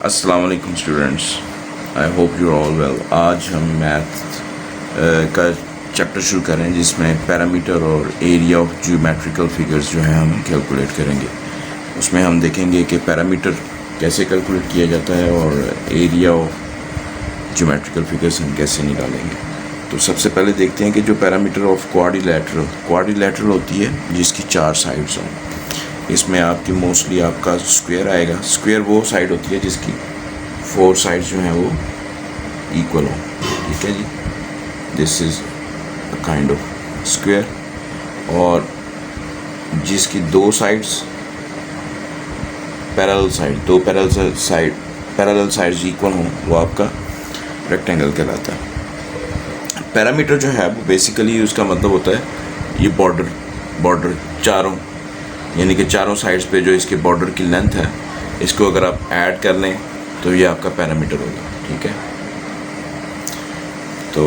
अस्सलाम वालेकुम students, I hope you all well. आज हम मैथ का चैप्टर शुरू कर रहे हैं जिसमें पैरामीटर और एरिया ऑफ ज्योमेट्रिकल फिगर्स जो है हम कैलकुलेट करेंगे। उसमें हम देखेंगे कि पैरामीटर कैसे कैलकुलेट किया जाता है और एरिया ऑफ ज्योमेट्रिकल फिगर्स हम कैसे निकालेंगे। तो सबसे पहले देखते हैं कि जो पैरामीटर ऑफ क्वाड्रिलैटरल होती है जिसकी 4 साइड्स हों। इसमें आपकी मोस्टली आपका स्क्वायर आएगा। स्क्वायर वो साइड होती है जिसकी 4 साइड्स जो हैं वो इक्वल हों, ठीक है जी। This is a kind of square. और जिसकी 2 साइड्स दो पैरेलल साइड्स इक्वल हों वो आपका रेक्टेंगल कहलाता है। पैरामीटर जो है वो बेसिकली उसका मतलब होता है ये बॉर्डर चारों, यानी कि चारों साइड्स पे जो इसके बॉर्डर की लेंथ है, इसको अगर आप ऐड कर लें तो ये आपका पैरामीटर होगा, ठीक है। तो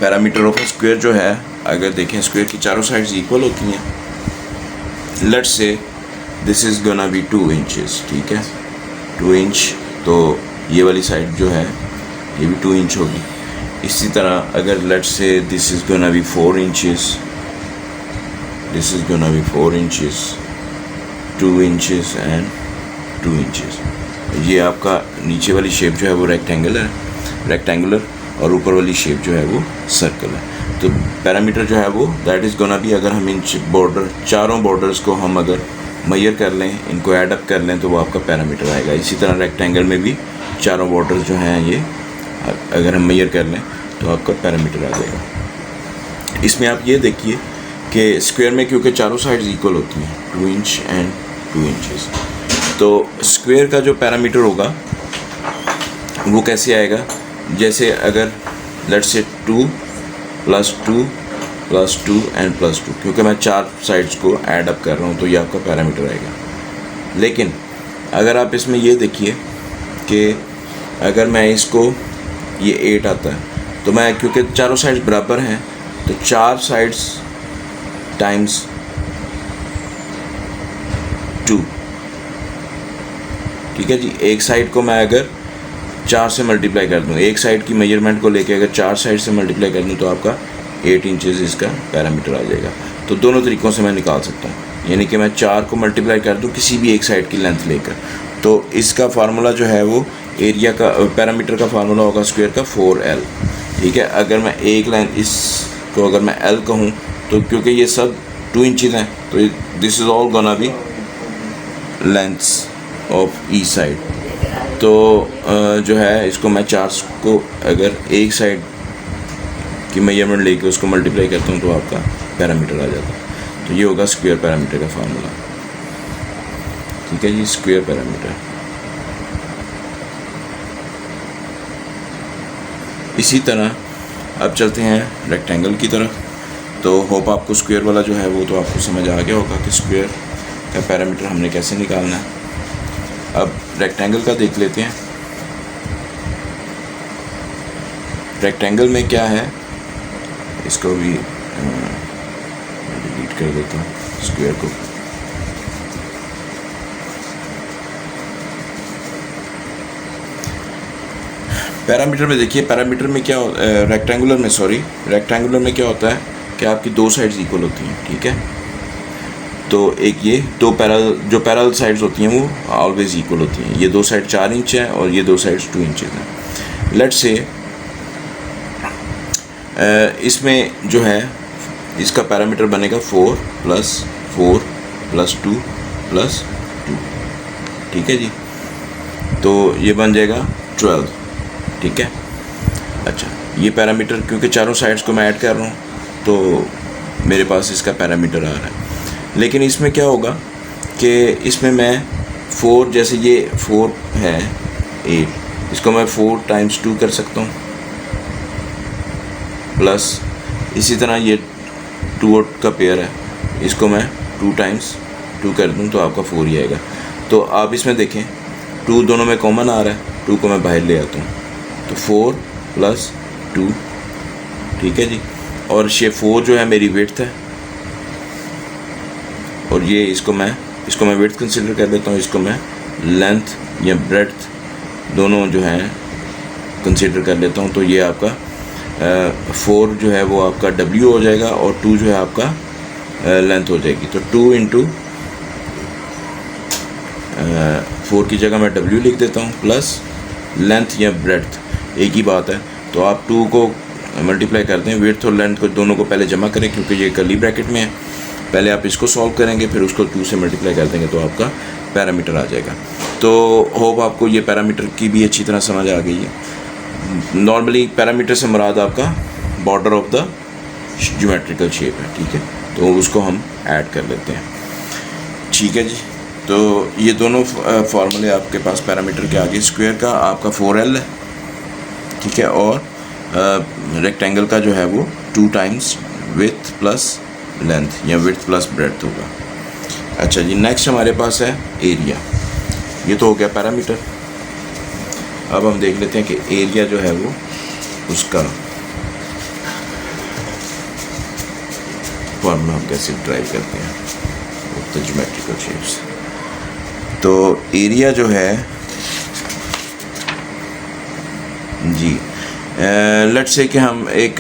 पैरामीटर ऑफ स्क्वायर जो है, अगर देखें स्क्वायर की चारों साइड्स इक्वल होती हैं। Let's say this is gonna be 2 inches, ठीक है, 2 इंच। तो ये वाली साइड जो है ये भी 2 इंच होगी। इसी तरह अगर let's say this is gonna be 4 inches, this is gonna be 4 inches, 2 inches and 2 inches। ये आपका नीचे वाली शेप जो है वो रेक्टेंगुलर और ऊपर वाली शेप जो है वो सर्कल है। तो पैरामीटर जो है वो दैट इज़ गोना बी, अगर हम इन चारों बॉर्डर्स को हम अगर मेजर कर लें, इनको ऐड अप कर लें तो वो आपका पैरामीटर आएगा। इसी तरह रेक्टेंगल में भी चारों बॉर्डर्स जो हैं ये अगर हम मेजर कर लें तो आपका पैरामीटर आ जाएगा। इसमें आप ये देखिए कि स्क्वायर में क्योंकि चारों साइड्स इक्वल होती हैं, 2 इंच एंड 2 इंचेस, तो स्क्वायर का जो पैरामीटर होगा वो कैसे आएगा। जैसे अगर लेट्स से 2 + 2 + 2 एंड +2, क्योंकि मैं 4 साइड्स को ऐड अप कर रहा हूँ तो ये आपका पैरामीटर आएगा। लेकिन अगर आप इसमें ये देखिए कि अगर मैं इसको ये 8 आता है तो मैं, क्योंकि चारों साइड्स बराबर हैं, तो 4 साइड्स टाइम्स 2, ठीक है जी। एक साइड को मैं अगर 4 से मल्टीप्लाई कर दूं, एक साइड की मेजरमेंट को लेके अगर 4 साइड से मल्टीप्लाई कर दूं तो आपका 8 इंचेस इसका पैरामीटर आ जाएगा। तो दोनों तरीक़ों से मैं निकाल सकता हूँ, यानी कि मैं 4 को मल्टीप्लाई कर दूं किसी भी एक साइड की लेंथ लेकर, तो इसका फार्मूला जो है वो एरिया का पैरामीटर का फार्मूला होगा स्क्वायर का 4L, ठीक है। अगर मैं एक लेंथ इसको अगर मैं L कहूँ तो क्योंकि ये सब 2 इंचेस हैं तो this is all gonna be lengths of each side. तो जो है इसको मैं 4 को अगर एक साइड की मेजरमेंट लेके उसको मल्टीप्लाई करता हूँ तो आपका पैरामीटर आ जाता है। तो ये होगा स्क्वायर पैरामीटर का फार्मूला, ठीक है जी, स्क्वायर पैरामीटर। इसी तरह अब चलते हैं रेक्टेंगल की तरफ। तो होप आपको स्क्वायर वाला जो है वो तो आपको समझ आ गया होगा कि स्क्वायर का पैरामीटर हमने कैसे निकालना है। अब रेक्टेंगल का देख लेते हैं। रेक्टेंगल में क्या है, इसको भी डिलीट कर देता हूँ स्क्वायर को। पैरामीटर में देखिए, पैरामीटर में क्या रेक्टेंगुलर में क्या होता है कि आपकी 2 साइड्स इक्वल होती हैं, ठीक है। तो एक ये दो पैरेलल साइड्स होती हैं वो ऑलवेज इक्वल होती हैं। ये 2 साइड 4 इंच है और ये 2 साइड्स 2 इंचेस हैं। लेट्स से इसमें जो है इसका पैरामीटर बनेगा 4 + 4 + 2 + 2, ठीक है जी। तो ये बन जाएगा 12, ठीक है। अच्छा, ये पैरामीटर क्योंकि चारों साइड्स को मैं ऐड कर रहा हूँ तो मेरे पास इसका पैरामीटर आ रहा है। लेकिन इसमें क्या होगा कि इसमें मैं 4, जैसे ये 4 है 8, इसको मैं 4 × 2 कर सकता हूँ, प्लस इसी तरह ये 2 का पेयर है, इसको मैं 2 × 2 कर दूँ तो आपका 4 ही आएगा। तो आप इसमें देखें 2 दोनों में कॉमन आ रहा है, 2 को मैं बाहर ले आता हूँ तो 4 + 2, ठीक है जी। और ये 4 जो है मेरी विड्थ है और ये इसको मैं विड्थ कंसिडर कर लेता हूँ, इसको मैं लेंथ या ब्रेड्थ दोनों जो हैं कंसीडर कर लेता हूँ, तो ये आपका 4 जो है वो आपका W हो जाएगा और 2 जो है आपका लेंथ हो जाएगी। तो 2 इंटू 4 की जगह मैं W लिख देता हूँ, प्लस लेंथ या ब्रेड्थ एक ही बात है। तो आप 2 को मल्टीप्लाई करते हैं, विड्थ और लेंथ को दोनों को पहले जमा करें क्योंकि ये कर्ली ब्रैकेट में है। पहले आप इसको सॉल्व करेंगे, फिर उसको 2 से मल्टीप्लाई कर देंगे तो आपका पैरामीटर आ जाएगा। तो होप आपको ये पैरामीटर की भी अच्छी तरह समझ आ गई है। नॉर्मली पैरामीटर से मुराद आपका border of the geometrical shape है, ठीक है, तो उसको हम ऐड कर लेते हैं। ठीक है जी, तो ये दोनों फार्मूले आपके पास पैरामीटर के आगे। स्क्वायर का आपका 4L है, ठीक है, और रेक्टेंगल का जो है वो 2 टाइम्स विड्थ प्लस लेंथ या विड्थ प्लस ब्रेड्थ होगा। अच्छा जी, नेक्स्ट हमारे पास है एरिया। ये तो हो गया पैरामीटर। अब हम देख लेते हैं कि एरिया जो है वो उसका फार्मूला हम कैसे ड्राइव करते हैं तो ज्योमेट्रिकल शेप्स। तो एरिया जो है जी, लेट्स से कि हम एक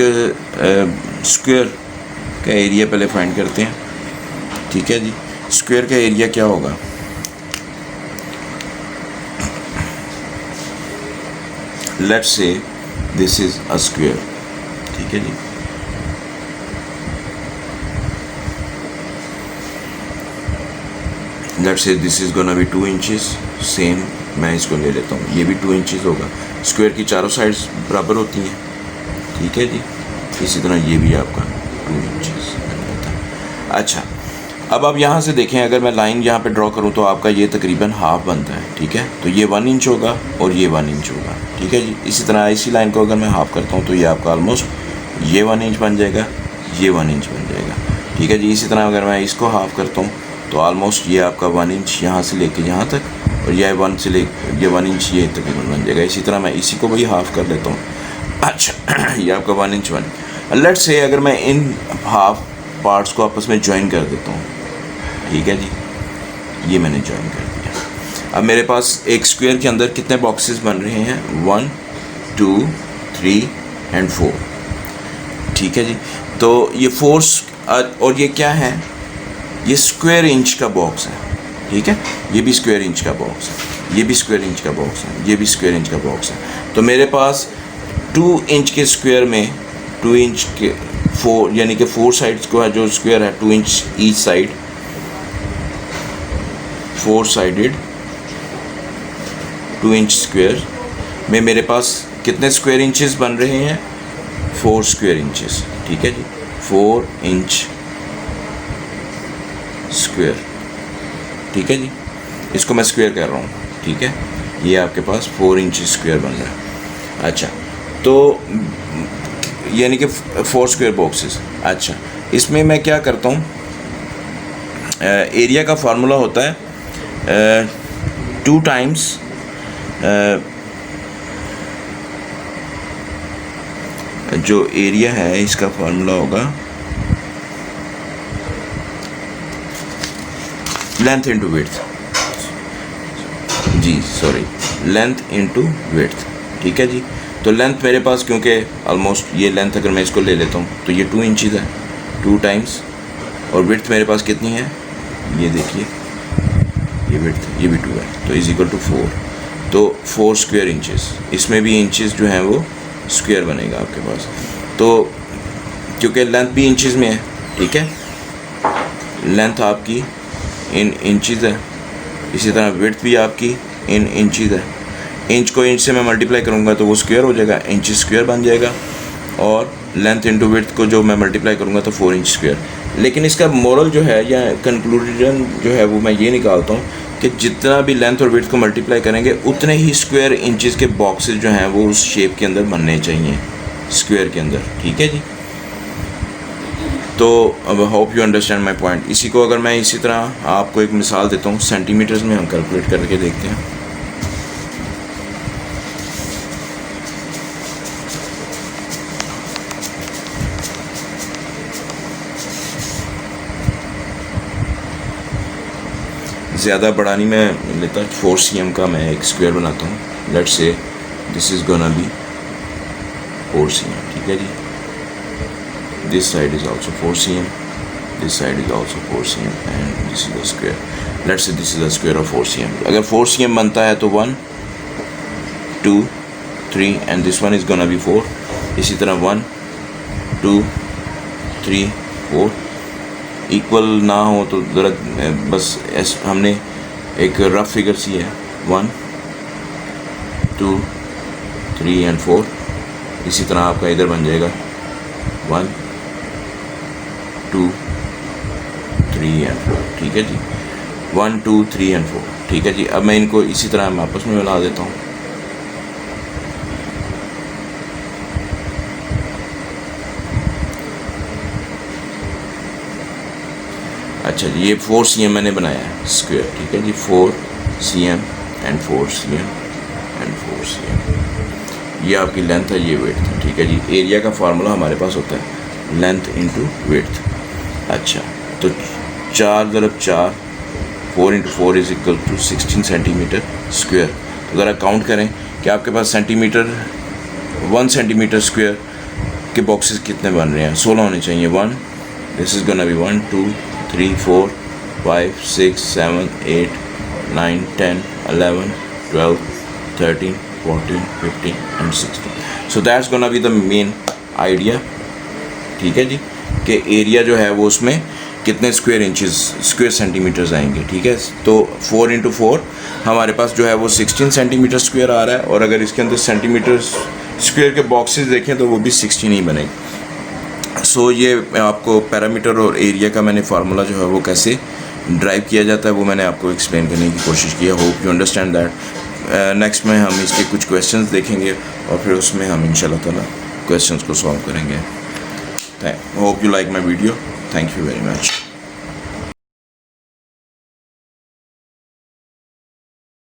स्क्वायर का एरिया पहले फाइंड करते हैं। ठीक है जी, स्क्वायर का एरिया क्या होगा? Let's say this is a square, ठीक है जी। Let's say this is gonna be 2 inches. Same मैं इसको ले लेता हूँ, ये भी 2 इंचेस होगा। स्क्वायर की चारों साइड्स बराबर होती हैं, ठीक है जी। इसी तरह ये भी आपका 2 इंचेस होता है। अच्छा, अब आप यहाँ से देखें, अगर मैं लाइन यहाँ पे ड्रॉ करूँ तो आपका ये तकरीबन हाफ बनता है, ठीक है। तो ये 1 इंच होगा और ये 1 इंच होगा, ठीक है जी। इसी तरह इसी लाइन को अगर मैं हाफ करता हूँ तो ये आपका ऑलमोस्ट ये 1 इंच बन जाएगा, ये 1 इंच बन जाएगा, ठीक है जी। इसी तरह अगर मैं इसको हाफ करता हूँ तो ऑलमोस्ट ये आपका 1 इंच यहाँ से लेके यहाँ तक, और ये 1 से ले ये 1 इंच ये तकरीबन बन जाएगा। इसी तरह मैं इसी को भी हाफ कर लेता हूँ। अच्छा, ये आपका 1 इंच बन। लेट्स से अगर मैं इन हाफ पार्ट्स को आपस में ज्वाइन कर देता हूँ, ठीक है जी, ये मैंने ज्वाइन कर दिया। अब मेरे पास एक स्क्वायर के अंदर कितने बॉक्सेस बन रहे हैं? 1 2 3 एंड 4, ठीक है जी। तो ये 4 और ये क्या है? ये स्क्वायर इंच का बॉक्स है, ठीक है। ये भी स्क्वायर इंच का बॉक्स है, ये भी स्क्वायर इंच का बॉक्स है, ये भी स्क्वायर इंच का बॉक्स है। तो मेरे पास 2 इंच के स्क्वायर में 2 इंच के 4 यानी कि 4 साइड्स को है जो स्क्वायर है 2 inch each side, 4 sided 2 inch square में मेरे पास कितने स्क्वायर इंचेस बन रहे हैं? 4 स्क्वायर इंचेस, ठीक है जी। 4 इंच स्क्वायर, ठीक है जी। इसको मैं स्क्वायर कर रहा हूँ, ठीक है। ये आपके पास 4 इंच स्क्वायर बन रहा है। अच्छा, तो यानी कि 4 स्क्वायर बॉक्सेस। अच्छा, इसमें मैं क्या करता हूँ, एरिया का फार्मूला होता है 2 टाइम्स जो एरिया है इसका फार्मूला होगा लेंथ इंटू विड्थ, जी सॉरी, लेंथ इंटू विड्थ, ठीक है जी। तो लेंथ मेरे पास क्योंकि ऑलमोस्ट ये लेंथ अगर मैं इसको ले लेता हूँ तो ये 2 इंचज़ है, 2 टाइम्स, और विड्थ मेरे पास कितनी है? ये देखिए, ये विड्थ ये भी 2 है, तो इज इक्वल टू 4। तो 4 स्क्वायर इंचेस, इसमें भी इंचेस जो हैं वो स्क्वायर बनेगा आपके पास। तो क्योंकि लेंथ भी इंचेस में है, ठीक है, लेंथ आपकी इन इंचेस है, इसी तरह विड्थ भी आपकी इन इंचेस है। इंच को इंच से मैं मल्टीप्लाई करूँगा तो वो स्क्वायर हो जाएगा, इंच स्क्वायर बन जाएगा, और लेंथ इंटू विड्थ को जो मैं मल्टीप्लाई करूँगा तो 4 इंच स्क्वायर। लेकिन इसका मोरल जो है या कंक्लूजन जो है वो मैं ये निकालता हूँ कि जितना भी लेंथ और विड्थ को मल्टीप्लाई करेंगे उतने ही स्क्वायर इंचेस के बॉक्सेस जो हैं वो उस शेप के अंदर बनने चाहिए, स्क्वायर के अंदर, ठीक है जी। तो अब hope you understand my point. इसी को अगर मैं इसी तरह आपको एक मिसाल देता हूँ, सेंटीमीटर्स में हम कैलकुलेट करके देखते हैं। ज़्यादा बड़ा नहीं मैं लेता, 4 cm का मैं एक स्क्वायर बनाता हूँ, let's say this is gonna be 4 cm, ठीक है जी. This side is also 4 cm, this side is also 4 cm and this is the square. Let's say this is the square of 4 cm. अगर 4 cm बनता है तो 1 2 3 and this one is gonna be 4. इसी तरह 1 2 3 4. Equal ना हो तो ज़रा बस हमने एक रफ फिगर सी है. 1 2 3 एंड 4. इसी तरह आपका इधर बन जाएगा 1 2 3 एंड 4, ठीक है जी. 1 2 3 एंड 4, ठीक है जी. अब मैं इनको इसी तरह मैं आपस में मिला देता हूँ. अच्छा जी, ये 4 cm मैंने बनाया है स्क्वायर, ठीक है जी. 4 cm and 4 cm and 4 cm. ये आपकी लेंथ है, ये वेड्थ है, ठीक है जी. एरिया का फार्मूला हमारे पास होता है लेंथ इंटू वेड्थ. अच्छा, तो 4 × 4 4 × 4 is equal to 16 centimetre square. तो ज़रा काउंट करें कि आपके पास सेंटीमीटर 1 सेंटीमीटर स्क्वायर के बॉक्सेस कितने बन रहे हैं. 16 होने चाहिए. 1 this is gonna be 1 2 3 4 5 6 7 8 9 10 11 12 13 14 15 and 16. So that's gonna be the main idea, ठीक है जी, कि एरिया जो है वो उसमें कितने स्क्वायर सेंटीमीटर्स आएंगे, ठीक है. तो 4 × 4 हमारे पास जो है वो 16 सेंटीमीटर स्क्वायर आ रहा है. और अगर इसके अंदर सेंटीमीटर स्क्वायर के बॉक्सेस देखें तो वो भी 16 ही बनेंगे. सो ये आपको पैरामीटर और एरिया का मैंने फार्मूला जो है वो कैसे ड्राइव किया जाता है वो मैंने आपको एक्सप्लेन करने की कोशिश की है. Hope you understand that. Next में हम इसके कुछ क्वेश्चंस देखेंगे और फिर उसमें हम इंशाल्लाह ताला क्वेश्चंस को सॉल्व करेंगे. Hope you like my video. Thank you very much.